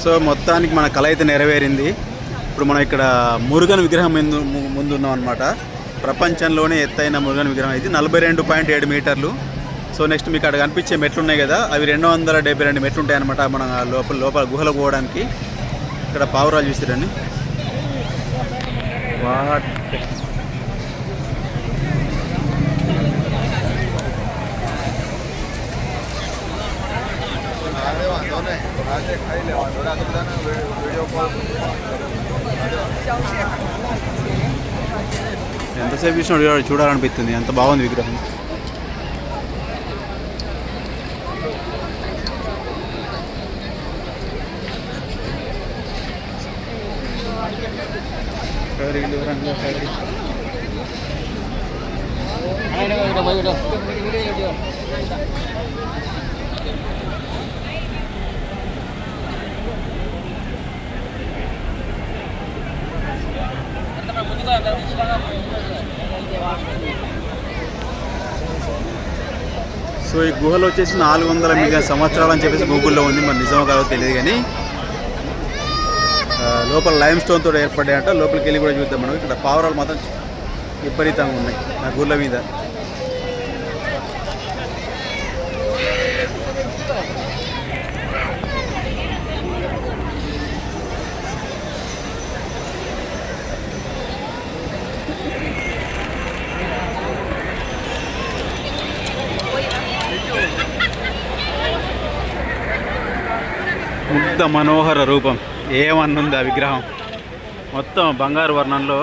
So మొత్తానికి మన కళ అయితే నెరవేరింది. ఇప్పుడు మనం ఇక్కడ మురుగన్ విగ్రహం ముందున్నాం అనమాట. ప్రపంచంలోనే ఎత్తైన మురుగన్ విగ్రహం ఇది 42.7 మీటర్లు. సో నెక్స్ట్ మీకు అక్కడ కనిపించే మెట్లు ఉన్నాయి కదా, అవి 272 మెట్లు ఉంటాయి అనమాట. మన లోపల గుహలో పోవడానికి. ఇక్కడ పావురాలు చూసిరండి. వాట్ ఎంతసేపు చూసినా చూడాలనిపిస్తుంది, ఎంత బాగుంది విగ్రహం. సో ఈ గుహలో వచ్చేసి 400 మిలియన్ సంవత్సరాలు అని చెప్పేసి గూగుల్లో ఉంది. మరి నిజమో కాదో తెలియదు కానీ లోపల లైమ్ స్టోన్ తోటి ఏర్పడ్డాయంట. లోపలికి వెళ్ళి కూడా చూద్దాం మనం. ఇక్కడ పావురాలు మాత్రం విపరీతంగా ఉన్నాయి ఆ గుళ్ళ మీద. ముగ్ధ మనోహర రూపం ఏమన్నుంది ఆ విగ్రహం. మొత్తం బంగారు వర్ణంలో